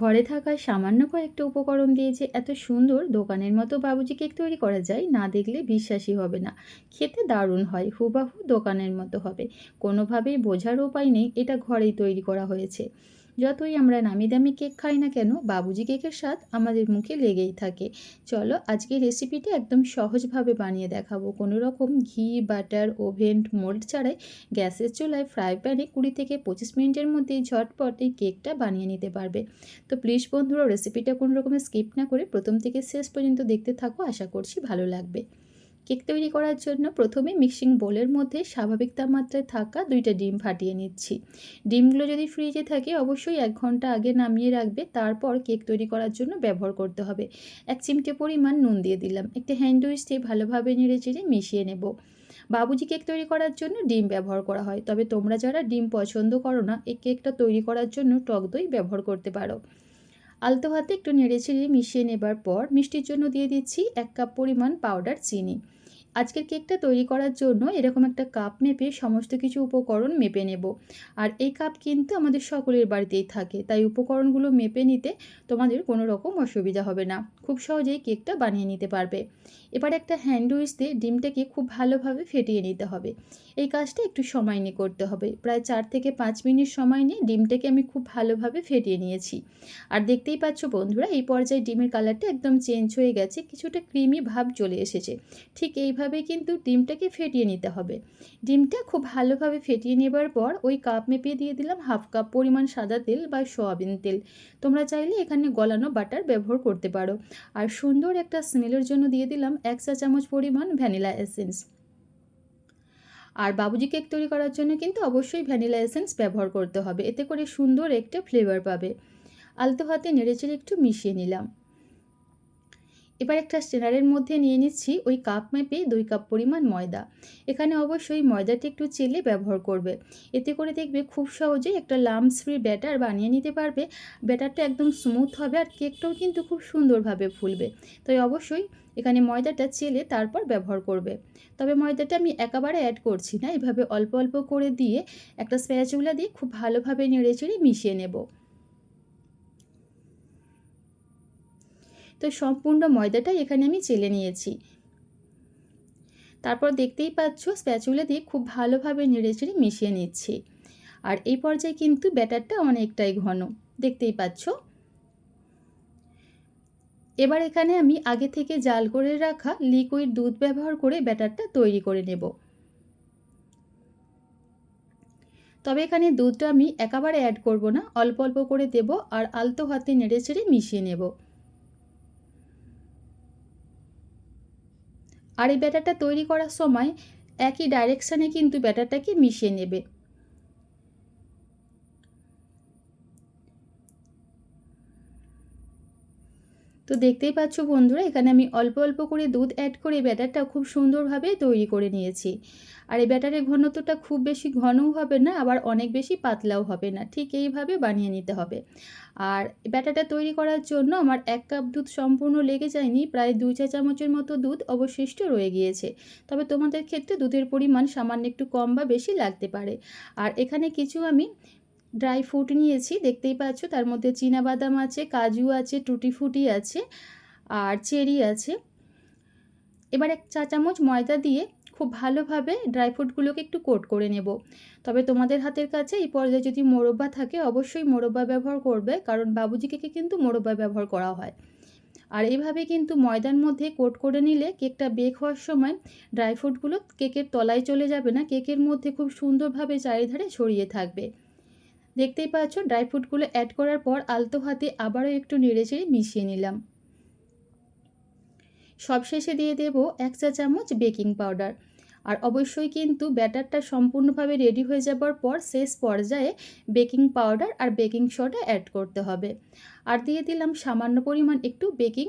ঘরে থাকা সামান্য কয়েকটা উপকরণ দিয়ে যে এত সুন্দর দোকানের মতো বাবুজি কেক তৈরি করা যায়, না দেখলে বিশ্বাসই হবে না। খেতে দারুণ হয়, হুবাহু দোকানের মতো হবে। কোনোভাবেই বোঝার উপায় নেই এটা ঘরেই তৈরি করা হয়েছে। যতই আমরা নামি দামি কেক খাই না কেন, বাবুজি কেকের স্বাদ আমাদের মুখে লেগেই থাকে। চলো আজকে রেসিপিটা একদম সহজভাবে বানিয়ে দেখাবো। কোনো রকম ঘি, বাটার, ওভেন, মোল্ড ছাড়াই গ্যাসের চুলায় ফ্রাই প্যানে 20 থেকে 25 মিনিটের মধ্যেই ঝটপট এই কেকটা বানিয়ে নিতে পারবে। তো প্লিজ বন্ধুরা, রেসিপিটা কোনো রকমের স্কিপ না করে প্রথম থেকে শেষ পর্যন্ত দেখতে থাকো, আশা করছি ভালো লাগবে। কেক তৈরি করার জন্য প্রথমে মিক্সিং বোলের মধ্যে স্বাভাবিক তাপমাত্রায় থাকা 2টা ডিম ফাটিয়ে নিচ্ছি। ডিমগুলো যদি ফ্রিজে থাকে অবশ্যই 1 ঘন্টা আগে নামিয়ে রাখবে, তারপর কেক তৈরি করার জন্য ব্যবহার করতে হবে। 1 চিমটে পরিমাণ নুন দিয়ে দিলাম, একটা হ্যান্ড উইচ দিয়ে ভালোভাবে নেড়েচেড়ে মিশিয়ে নেব। বাবুজি কেক তৈরি করার জন্য ডিম ব্যবহার করা হয়, তবে তোমরা যারা ডিম পছন্দ করো না, এই কেকটা তৈরি করার জন্য টক দই ব্যবহার করতে পারো। আলতো হাতে একটু নেড়েচেড়ে মিশিয়ে নেবার পর মিষ্টির জন্য দিয়ে দিচ্ছি 1 কাপ পরিমাণ পাউডার চিনি। আজকের কেকটা তৈরি করার জন্য এরকম একটা কাপ মেপে সমস্ত কিছু উপকরণ মেপে নেব। আর এই কাপ কিন্তু আমাদের সকলের বাড়িতেই থাকে, তাই উপকরণগুলো মেপে নিতে তোমাদের কোনো রকম অসুবিধা হবে না, খুব সহজেই কেকটা বানিয়ে নিতে পারবে। এবার একটা হ্যান্ড উইচ দিয়ে ডিমটাকে খুব ভালোভাবে ফেটিয়ে নিতে হবে। এই কাজটা একটু সময় নিয়ে করতে হবে, প্রায় 4 থেকে 5 মিনিট সময় নিয়ে ডিমটাকে আমি খুব ভালোভাবে ফেটিয়ে নিয়েছি। আর দেখতেই পাচ্ছ বন্ধুরা, এই পর্যায়ে ডিমের কালারটা একদম চেঞ্জ হয়ে গেছে, কিছুটা ক্রিমি ভাব চলে এসেছে। ঠিক এইভাবে কিন্তু ডিমটাকে ফেটিয়ে নিতে হবে। ডিমটা খুব ভালোভাবে ফেটিয়ে নেবার পর ওই কাপ মেপে দিয়ে দিলাম 1/2 কাপ পরিমাণ সাদা তেল বা সয়াবিন তেল। তোমরা চাইলে এখানে গলানো বাটার ব্যবহার করতে পারো। আর সুন্দর একটা স্মেলের জন্য দিয়ে দিলাম 1 চা চামচ পরিমাণ ভ্যানিলা এসেন্স। আর বাবুজি কেক তৈরি করার জন্য কিন্তু অবশ্যই ভ্যানিলা এসেন্স ব্যবহার করতে হবে, এতে করে সুন্দর একটা ফ্লেভার পাবে। আলতো হাতে নেড়েচেড়ে একটু মিশিয়ে নিলাম। এবার একটা স্ট্রেনারের মধ্যে নিয়ে নিচ্ছি ওই কাপ মেপে 2 কাপ পরিমাণ ময়দা। এখানে অবশ্যই ময়দাটা একটু চেলে ব্যবহার করবে, এতে করে দেখবে খুব সহজেই একটা লাম্পস ফ্রি ব্যাটার বানিয়ে নিতে পারবে। ব্যাটারটা একদম স্মুথ হবে আর কেকটাও কিন্তু খুব সুন্দরভাবে ফুলবে। তাই অবশ্যই এখানে ময়দাটা চেলে তারপর ব্যবহার করবে। তবে ময়দাটা আমি একেবারে অ্যাড করছি না, এভাবে অল্প অল্প করে দিয়ে একটা স্প্যাচুলা দিয়ে খুব ভালোভাবে নেড়েচেড়ে মিশিয়ে নেব। তো সম্পূর্ণ ময়দাটাই এখানে আমি চেলে নিয়েছি। তারপর দেখতেই পাচ্ছ স্প্যাচুলা দিয়ে খুব ভালোভাবে নেড়েচেড়ে মিশিয়ে নিচ্ছি। আর এই পর্যায়ে কিন্তু ব্যাটারটা অনেকটাই ঘন, দেখতেই পাচ্ছ। এবার এখানে আমি আগে থেকে জাল করে রাখা লিকুইড দুধ ব্যবহার করে ব্যাটারটা তৈরি করে নেব। তবে এখানে দুধটা আমি একেবারে অ্যাড করব না, অল্প অল্প করে দেব আর আলতো হাতে নেড়েচেড়ে মিশিয়ে নেব। আর এই ব্যাটারটা তৈরি করার সময় একই ডাইরেকশানে কিন্তু ব্যাটারটাকে মিশিয়ে নেবে। তো দেখতেই পাচ্ছ বন্ধুরা, এখানে আমি অল্প অল্প করে দুধ অ্যাড করে ব্যাটারটা খুব সুন্দরভাবে তৈরি করে নিয়েছি। আর এই ব্যাটারের ঘনত্বটা খুব বেশি ঘনও হবে না, আবার অনেক বেশি পাতলাও হবে না, ঠিক এইভাবে বানিয়ে নিতে হবে। আর ব্যাটারটা তৈরি করার জন্য আমার 1 কাপ দুধ সম্পূর্ণ লেগে যায়নি, প্রায় 2 চা চামচের মতো দুধ অবশিষ্ট রয়ে গিয়েছে। তবে তোমাদের ক্ষেত্রে দুধের পরিমাণ সামান্য একটু কম বা বেশি লাগতে পারে। আর এখানে কিছু আমি ড্রাই ফ্রুট নিয়েছি, দেখতেই পাচ্ছ, তার মধ্যে চীনাবাদাম আছে, কাজু আছে, টুটি ফুটি আছে আর চেরি আছে। এবার 1 চা চামচ ময়দা দিয়ে খুব ভালোভাবে ড্রাই ফ্রুটগুলোকে একটু কোট করে নেব। তবে তোমাদের হাতের কাছে এই পর্যায়ে যদি মোরব্বা থাকে অবশ্যই মোরব্বা ব্যবহার করবে, কারণ বাবুজি কেকে কিন্তু মোরব্বা ব্যবহার করা হয়। আর এইভাবে কিন্তু ময়দার মধ্যে কোট করে নিলে কেকটা বেক হওয়ার সময় ড্রাই ফ্রুটগুলো কেকের তলায় চলে যাবে না, কেকের মধ্যে খুব সুন্দরভাবে চারিধারে ছড়িয়ে থাকবে। দেখতেই পাচ্ছ ড্রাই ফ্রুটগুলো অ্যাড করার পর আলতো হাতে আবারও একটু নেড়েচেড়ে মিশিয়ে নিলাম। সবশেষে দিয়ে দেব 1 চা চামচ বেকিং পাউডার। আর অবশ্যই কিন্তু ব্যাটারটা সম্পূর্ণভাবে রেডি হয়ে যাবার পর শেষ পর্যায়ে বেকিং পাউডার আর বেকিং সোডা অ্যাড করতে হবে। আর দিয়ে দিলাম সামান্য পরিমাণ একটু বেকিং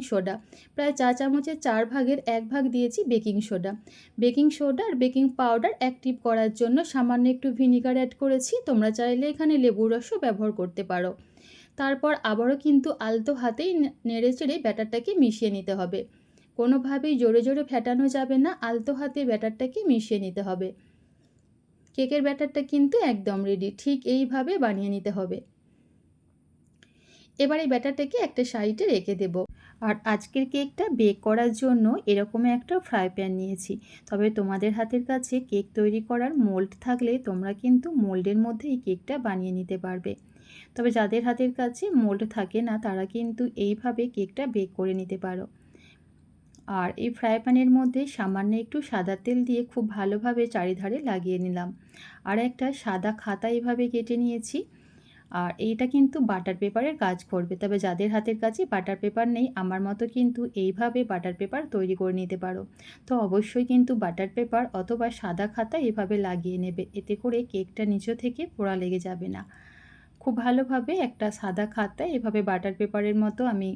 সোডা, প্রায় চা চামচের 4 ভাগের 1 ভাগ দিয়েছি বেকিং সোডা। বেকিং সোডা আর বেকিং পাউডার অ্যাক্টিভ করার জন্য সামান্য একটু ভিনিগার অ্যাড করেছি, তোমরা চাইলে এখানে লেবুর রসও ব্যবহার করতে পারো। তারপর আবারও কিন্তু আলতো হাতেই নেড়েচেড়ে ব্যাটারটাকে মিশিয়ে নিতে হবে। কোনোভাবেই জোরে জোরে ফেটানো যাবে না, আলতো হাতে ব্যাটারটাকে মিশিয়ে নিতে হবে। কেকের ব্যাটারটা কিন্তু একদম রেডি, ঠিক এইভাবে বানিয়ে নিতে হবে। এবার এই ব্যাটারটাকে একটা সাইডে রেখে দেব। আর আজকের কেকটা বেক করার জন্য এরকম একটা ফ্রাই প্যান নিয়েছি। তবে তোমাদের হাতের কাছে কেক তৈরি করার মোল্ড থাকলে তোমরা কিন্তু মোল্ডের মধ্যে এই কেকটা বানিয়ে নিতে পারবে। তবে যাদের হাতের কাছে মোল্ড থাকে না তারা কিন্তু এইভাবে কেকটা বেক করে নিতে পারো। আর এই ফ্রাই প্যানের মধ্যে সামান্য একটু সাদা তেল দিয়ে খুব ভালোভাবে চারিধারে লাগিয়ে নিলাম। আর একটা সাদা খাতা এভাবে কেটে নিয়েছি। আর এইটা কিন্তু বাটার পেপারের কাজ করবে। তবে যাদের হাতের কাছে বাটার পেপার নেই আমার মতো কিন্তু এইভাবে বাটার পেপার তৈরি করে নিতে পারো। তো অবশ্যই কিন্তু বাটার পেপার অথবা সাদা খাতা এভাবে লাগিয়ে নেবে, এতে করে কেকটা নিচে থেকে পোড়া লেগে যাবে না। খুব ভালোভাবে একটা সাদা খাতা এভাবে বাটার পেপারের মতো আমি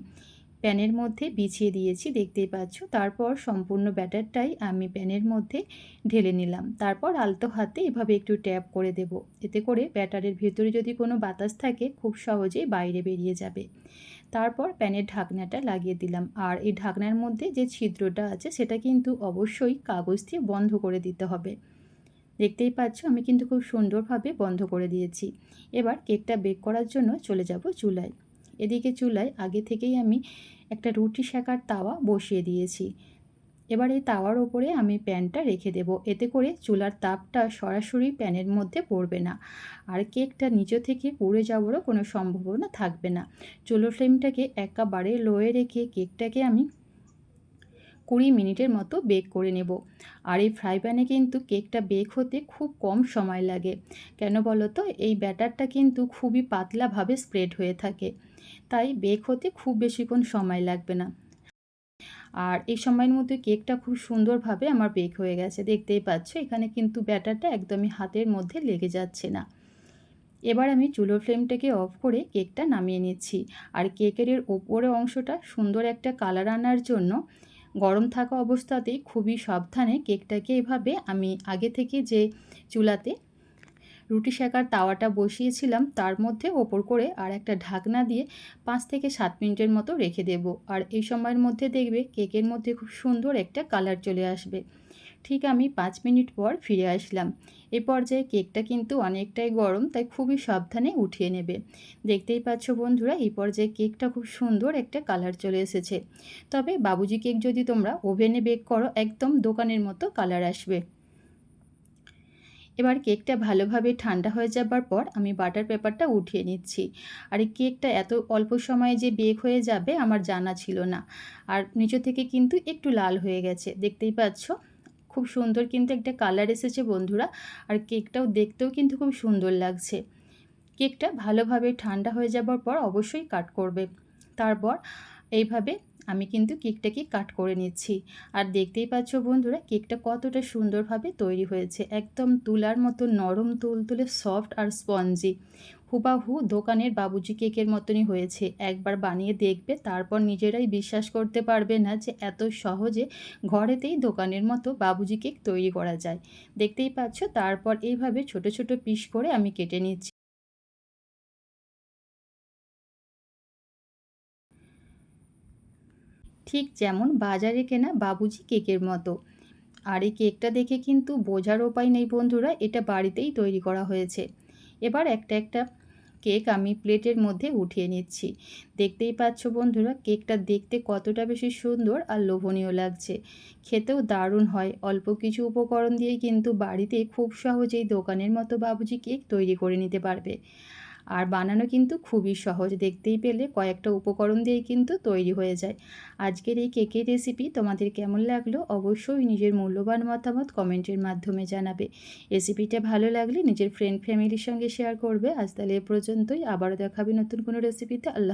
প্যানের মধ্যে বিছিয়ে দিয়েছি, দেখতেই পাচ্ছ। তারপর সম্পূর্ণ ব্যাটারটাই আমি প্যানের মধ্যে ঢেলে নিলাম। তারপর আলতো হাতে এভাবে একটু ট্যাপ করে দেব, এতে করে ব্যাটারের ভেতরে যদি কোনো বাতাস থাকে খুব সহজেই বাইরে বেরিয়ে যাবে। তারপর প্যানের ঢাকনাটা লাগিয়ে দিলাম। আর এই ঢাকনার মধ্যে যে ছিদ্রটা আছে সেটা কিন্তু অবশ্যই কাগজ দিয়ে বন্ধ করে দিতে হবে। দেখতেই পাচ্ছ আমি কিন্তু খুব সুন্দরভাবে বন্ধ করে দিয়েছি। এবার কেকটা বেক করার জন্য চলে যাব চুলায়। এদিকে চুলায় আগে থেকেই আমি একটা রুটি সেকার তাওয়া বসিয়ে দিয়েছি। এবার এই তাওয়ার ওপরে আমি প্যানটা রেখে দেব, এতে করে চুলার তাপটা সরাসরি প্যানের মধ্যে পড়বে না, আর কেকটা নিচে থেকে পুড়ে যাওয়ারও কোনো সম্ভাবনা থাকবে না। চুলো ফ্লেমটাকে একেবারে লোয়ে রেখে কেকটাকে আমি 20 মিনিটের মতো বেক করে নেব। আর এই ফ্রাই প্যানে কিন্তু কেকটা বেক হতে খুব কম সময় লাগে। কেন বলো তো, এই ব্যাটারটা কিন্তু খুবই পাতলাভাবে স্প্রেড হয়ে থাকে, তাই বেক হতে খুব বেশিক্ষণ সময় লাগবে না। আর এই সময়ের মধ্যে কেকটা খুব সুন্দরভাবে আমার বেক হয়ে গেছে, দেখতেই পাচ্ছ। এখানে কিন্তু ব্যাটারটা একদমই হাতের মধ্যে লেগে যাচ্ছে না। এবার আমি চুলোর ফ্লেমটাকে অফ করে কেকটা নামিয়ে নিচ্ছি। আর কেকের এর ওপরের অংশটা সুন্দর একটা কালার আনার জন্য গরম থাকা অবস্থাতেই খুবই সাবধানে কেকটাকে এভাবে আমি আগে থেকে যে চুলাতে রুটি সেকার তাওয়াটা বসিয়েছিলাম তার মধ্যে ওপর করে আর একটা ঢাকনা দিয়ে 5 থেকে 7 মিনিটের মতো রেখে দেব। আর এই সময়ের মধ্যে দেখবে কেকের মধ্যে খুব সুন্দর একটা কালার চলে আসবে। ঠিক আমি 5 মিনিট পর ফিরে আসলাম। এ পর্যায়ে কেকটা কিন্তু অনেকটাই গরম, তাই খুবই সাবধানে উঠিয়ে নেবে। দেখতেই পাচ্ছ বন্ধুরা, এই পর্যায়ে কেকটা খুব সুন্দর একটা কালার চলে এসেছে। তবে বাবুজি কেক যদি তোমরা ওভেনে বেক করো একদম দোকানের মতো কালার আসবে। এবার কেকটা ভালোভাবে ঠান্ডা হয়ে যাবার পর আমি বাটার পেপারটা উঠিয়ে নিচ্ছি। আর এই কেকটা এত অল্প সময়ে যে বেক হয়ে যাবে আমার জানা ছিল না। আর নিচে থেকে কিন্তু একটু লাল হয়ে গেছে, দেখতেই পাচ্ছ। খুব সুন্দর কিন্তু একটা কালার এসেছে বন্ধুরা। আর কেকটাও দেখতেও কিন্তু খুব সুন্দর লাগছে। কেকটা ভালোভাবে ঠান্ডা হয়ে যাবার পর অবশ্যই কাট করবে। তারপর এইভাবে আমি কিন্তু কেকটাকে কাট করে নিচ্ছি। আর দেখতেই পাচ্ছ বন্ধুরা কেকটা কতটা সুন্দরভাবে তৈরি হয়েছে, একদম তুলার মতো নরম তুলতুলে সফট আর স্পঞ্জি। হুবাহু দোকানের বাবুজি কেকের মতনই হয়েছে। একবার বানিয়ে দেখবে, তারপর নিজেরাই বিশ্বাস করতে পারবে না যে এত সহজে ঘরেতেই দোকানের মতো বাবুজি কেক তৈরি করা যায়। দেখতেই পাচ্ছ। তারপর এইভাবে ছোট ছোট পিস করে আমি কেটে নিচ্ছি, ঠিক যেমন বাজারে কেনা বাবুজি কেকের মতো। আর এই কেকটা দেখে কিন্তু বোঝার উপায় নেই বন্ধুরা, এটা বাড়িতেই তৈরি করা হয়েছে। এবার একটা একটা কেক আমি প্লেটের মধ্যে উঠিয়ে নিচ্ছি। দেখতেই পাচ্ছ বন্ধুরা কেকটা দেখতে কতটা বেশি সুন্দর আর লোভনীয় লাগছে। খেতেও দারুণ হয়। অল্প কিছু উপকরণ দিয়ে কিন্তু বাড়িতে খুব সহজেই দোকানের মতো বাবুজি কেক তৈরি করে নিতে পারবে। আর বানানো কিন্তু খুবই সহজ, দেখতেই পেলে কয়েকটা উপকরণ দিয়েই কিন্তু তৈরি হয়ে যায়। আজকের এই কেকের রেসিপি তোমাদের কেমন লাগলো অবশ্যই নিজের মূল্যবান মতামত কমেন্টের মাধ্যমে জানাবে। রেসিপিটা ভালো লাগলে নিজের ফ্রেন্ড ফ্যামিলির সঙ্গে শেয়ার করবে। আজ তাহলে এ পর্যন্তই, আবারও দেখাবে নতুন কোনো রেসিপিতে। আল্লাহ।